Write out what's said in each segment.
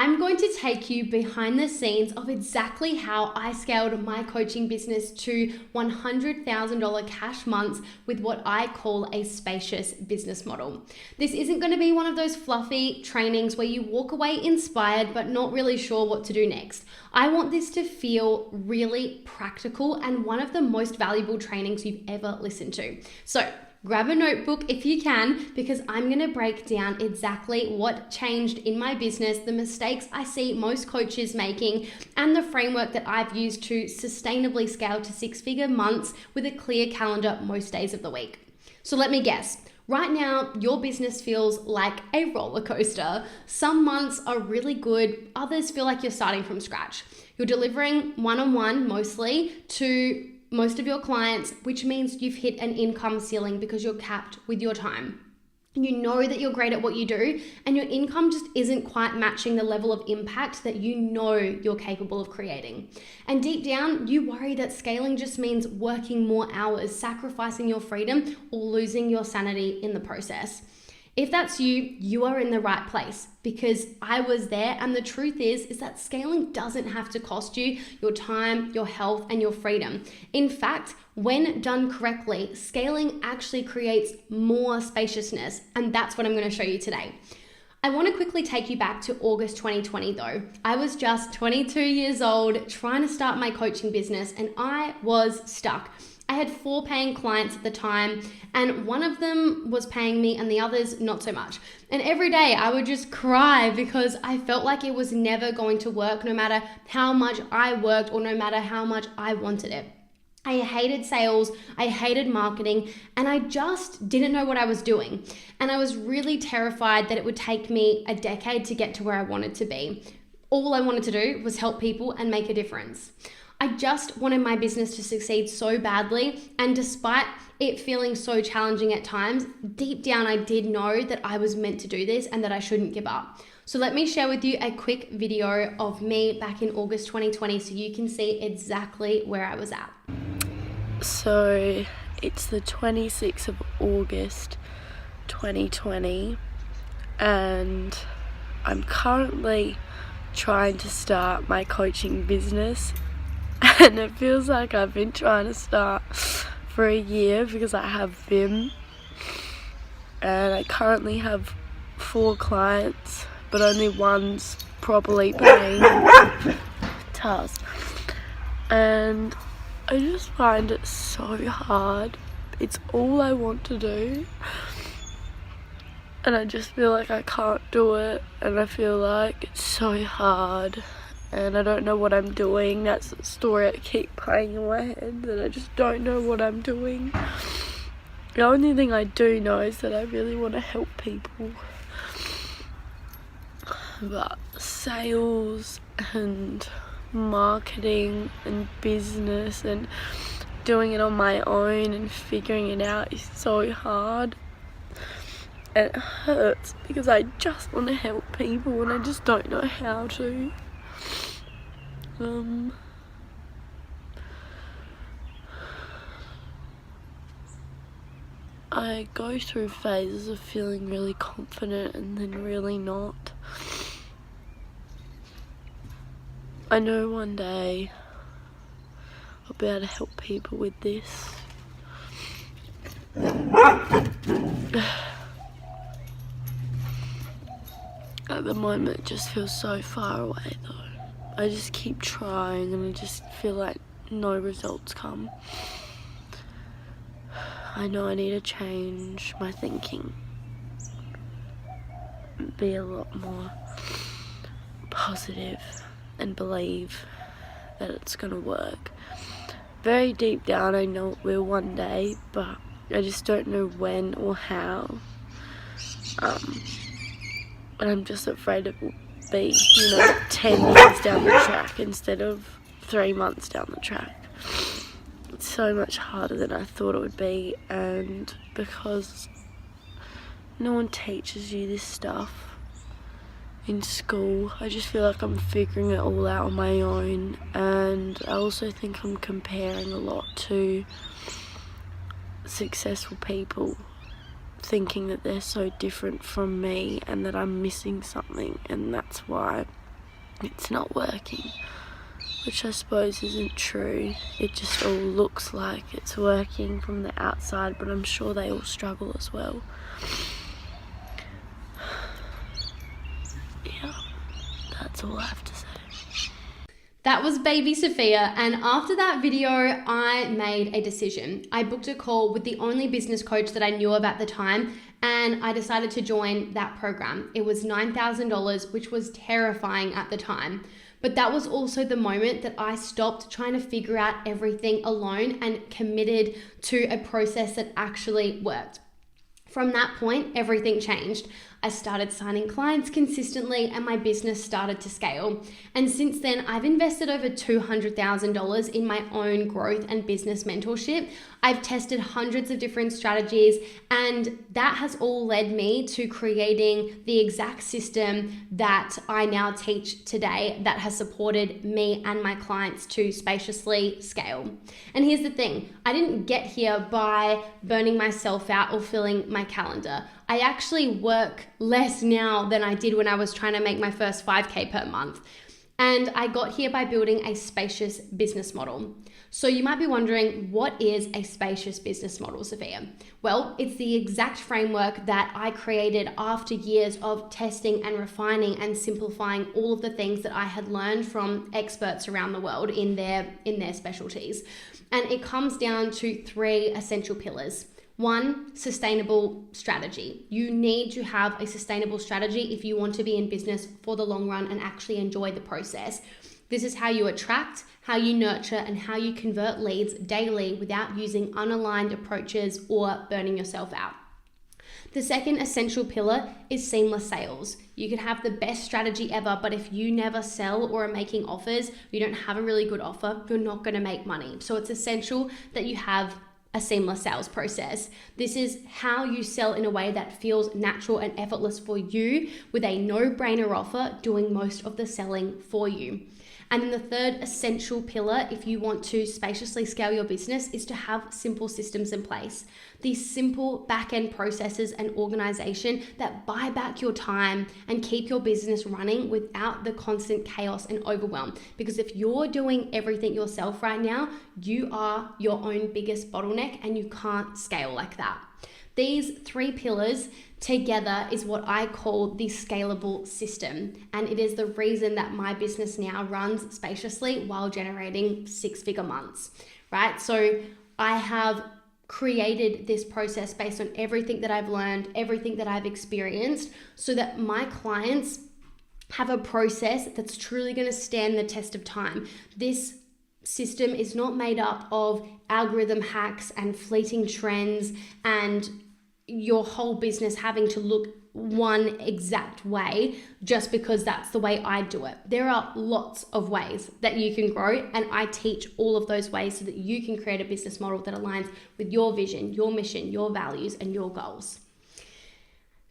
I'm going to take you behind the scenes of exactly how I scaled my coaching business to $100,000 cash months with what I call a spacious business model. This isn't going to be one of those fluffy trainings where you walk away inspired but not really sure what to do next. I want this to feel really practical and one of the most valuable trainings you've ever listened to. So grab a notebook if you can, because I'm going to break down exactly what changed in my business, the mistakes I see most coaches making, and the framework that I've used to sustainably scale to six-figure months with a clear calendar most days of the week. So let me guess. Right now, your business feels like a roller coaster. Some months are really good, others feel like you're starting from scratch. You're delivering one-on-one mostly to most of your clients, which means you've hit an income ceiling because you're capped with your time. You know that you're great at what you do, and your income just isn't quite matching the level of impact that you know you're capable of creating. And deep down, you worry that scaling just means working more hours, sacrificing your freedom, or losing your sanity in the process. If that's you, you are in the right place, because I was there, and the truth is that scaling doesn't have to cost you your time, your health, and your freedom. In fact, when done correctly, scaling actually creates more spaciousness, and that's what I'm going to show you today. I want to quickly take you back to August 2020 though. I was just 22 years old trying to start my coaching business, and I was stuck. I had 4 paying clients at the time, and one of them was paying me and the others not so much. And every day I would just cry because I felt like it was never going to work, no matter how much I worked or no matter how much I wanted it. I hated sales, I hated marketing, and I just didn't know what I was doing. And I was really terrified that it would take me a decade to get to where I wanted to be. All I wanted to do was help people and make a difference. I just wanted my business to succeed so badly, and despite it feeling so challenging at times, deep down I did know that I was meant to do this and that I shouldn't give up. So let me share with you a quick video of me back in August 2020 so you can see exactly where I was at. So it's the 26th of August 2020, and I'm currently trying to start my coaching business. And it feels like I've been trying to start for a year because I have been. And I currently have 4 clients, but only one's properly paying task. And I just find it so hard. It's all I want to do. And I just feel like I can't do it. And I feel like it's so hard. And I don't know what I'm doing. That's the story I keep playing in my head, that I just don't know what I'm doing. The only thing I do know is that I really want to help people. But sales and marketing and business and doing it on my own and figuring it out is so hard. And it hurts because I just want to help people and I just don't know how to. I go through phases of feeling really confident and then really not. I know one day I'll be able to help people with this. At the moment it just feels so far away though. I just keep trying and I just feel like no results come. I know I need to change my thinking, be a lot more positive and believe that it's gonna work. Very deep down I know it will one day, but I just don't know when or how. And I'm just afraid it will be, 10 years down the track instead of 3 months down the track. It's so much harder than I thought it would be, and because no one teaches you this stuff in school, I just feel like I'm figuring it all out on my own. And I also think I'm comparing a lot to successful people, thinking that they're so different from me and that I'm missing something, and that's why it's not working, which I suppose isn't true. It just all looks like it's working from the outside, but I'm sure they all struggle as well. Yeah, that's all I have to say. That was baby Sophia, and after that video, I made a decision. I booked a call with the only business coach that I knew of at the time, and I decided to join that program. It was $9,000, which was terrifying at the time. But that was also the moment that I stopped trying to figure out everything alone and committed to a process that actually worked. From that point, everything changed. I started signing clients consistently and my business started to scale. And since then, I've invested over $200,000 in my own growth and business mentorship. I've tested hundreds of different strategies, and that has all led me to creating the exact system that I now teach today that has supported me and my clients to spaciously scale. And here's the thing, I didn't get here by burning myself out or filling my calendar. I actually work less now than I did when I was trying to make my first 5K per month. And I got here by building a spacious business model. So you might be wondering, what is a spacious business model, Sophia? Well, it's the exact framework that I created after years of testing and refining and simplifying all of the things that I had learned from experts around the world in their specialties. And it comes down to 3 essential pillars. 1, sustainable strategy. You need to have a sustainable strategy if you want to be in business for the long run and actually enjoy the process. This is how you attract, how you nurture, and how you convert leads daily without using unaligned approaches or burning yourself out. The second essential pillar is seamless sales. You can have the best strategy ever, but if you never sell or are making offers, you don't have a really good offer, you're not going to make money. So it's essential that you have a seamless sales process. This is how you sell in a way that feels natural and effortless for you, with a no-brainer offer doing most of the selling for you. And then the third essential pillar, if you want to spaciously scale your business, is to have simple systems in place. These simple back-end processes and organization that buy back your time and keep your business running without the constant chaos and overwhelm. Because if you're doing everything yourself right now, you are your own biggest bottleneck and you can't scale like that. These 3 pillars together is what I call the scalable system. And it is the reason that my business now runs spaciously while generating 6-figure months, right? So I have created this process based on everything that I've learned, everything that I've experienced, so that my clients have a process that's truly going to stand the test of time. This system is not made up of algorithm hacks and fleeting trends and your whole business having to look one exact way just because that's the way I do it. There are lots of ways that you can grow, and I teach all of those ways so that you can create a business model that aligns with your vision, your mission, your values, and your goals.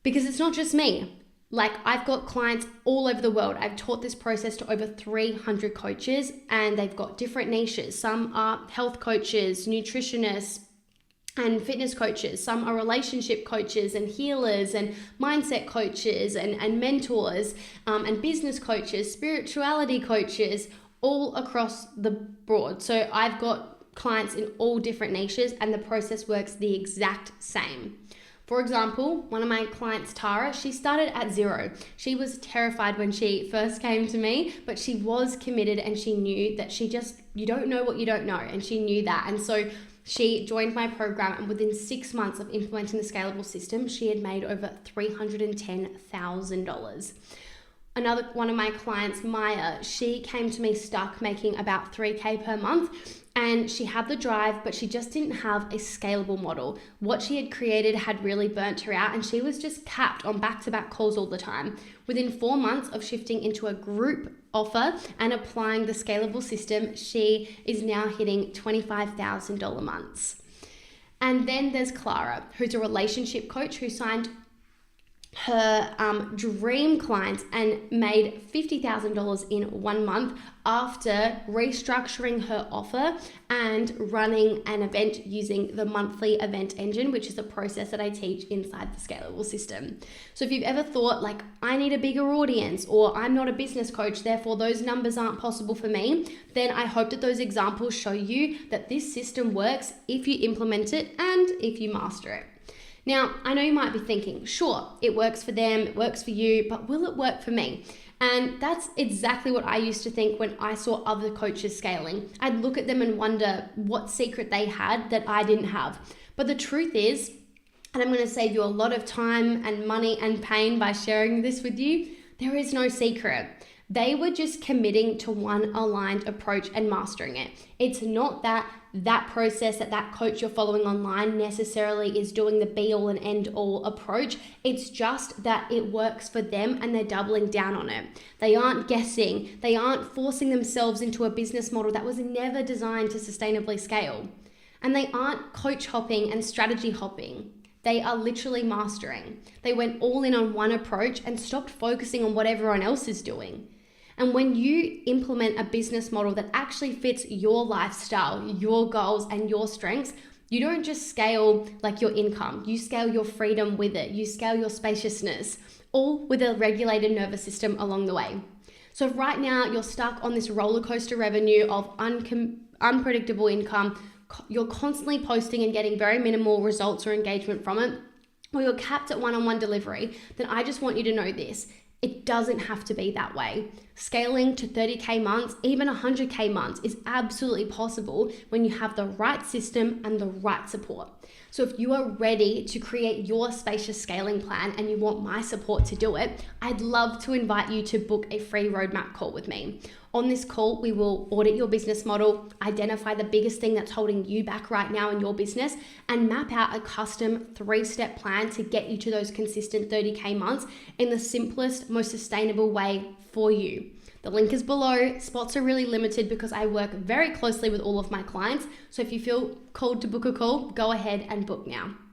Because it's not just me. Like, I've got clients all over the world. I've taught this process to over 300 coaches, and they've got different niches. Some are health coaches, nutritionists, and fitness coaches. Some are relationship coaches and healers and mindset coaches and mentors and business coaches, spirituality coaches, all across the board. So I've got clients in all different niches, and the process works the exact same. For example, one of my clients, Tara, she started at 0. She was terrified when she first came to me, but she was committed and she knew that you don't know what you don't know. And she knew that. And so she joined my program, and within 6 months of implementing the scalable system, she had made over $310,000. Another one of my clients, Maya, she came to me stuck making about $3K per month, and she had the drive, but she just didn't have a scalable model. What she had created had really burnt her out, and she was just capped on back-to-back calls all the time. Within 4 months of shifting into a group offer and applying the scalable system, she is now hitting $25,000 months. And then there's Clara, who's a relationship coach who signed her dream clients and made $50,000 in 1 month after restructuring her offer and running an event using the monthly event engine, which is a process that I teach inside the Scalable system. So if you've ever thought like, I need a bigger audience, or I'm not a business coach, therefore those numbers aren't possible for me, then I hope that those examples show you that this system works if you implement it and if you master it. Now, I know you might be thinking, sure, it works for them, it works for you, but will it work for me? And that's exactly what I used to think when I saw other coaches scaling. I'd look at them and wonder what secret they had that I didn't have. But the truth is, and I'm going to save you a lot of time and money and pain by sharing this with you, there is no secret. They were just committing to one aligned approach and mastering it. It's not that process that coach you're following online necessarily is doing the be all and end all approach. It's just that it works for them and they're doubling down on it. They aren't guessing. They aren't forcing themselves into a business model that was never designed to sustainably scale. And they aren't coach hopping and strategy hopping. They are literally mastering. They went all in on one approach and stopped focusing on what everyone else is doing. And when you implement a business model that actually fits your lifestyle, your goals, and your strengths, you don't just scale like your income. You scale your freedom with it. You scale your spaciousness, all with a regulated nervous system along the way. So right now, you're stuck on this roller coaster revenue of unpredictable income. You're constantly posting and getting very minimal results or engagement from it, or you're capped at one-on-one delivery. Then I just want you to know this. It doesn't have to be that way. Scaling to 30K months, even 100K months is absolutely possible when you have the right system and the right support. So if you are ready to create your spacious scaling plan and you want my support to do it, I'd love to invite you to book a free roadmap call with me. On this call, we will audit your business model, identify the biggest thing that's holding you back right now in your business, and map out a custom 3-step plan to get you to those consistent 30K months in the simplest, most sustainable way for you. The link is below. Spots are really limited because I work very closely with all of my clients. So if you feel called to book a call, go ahead and book now.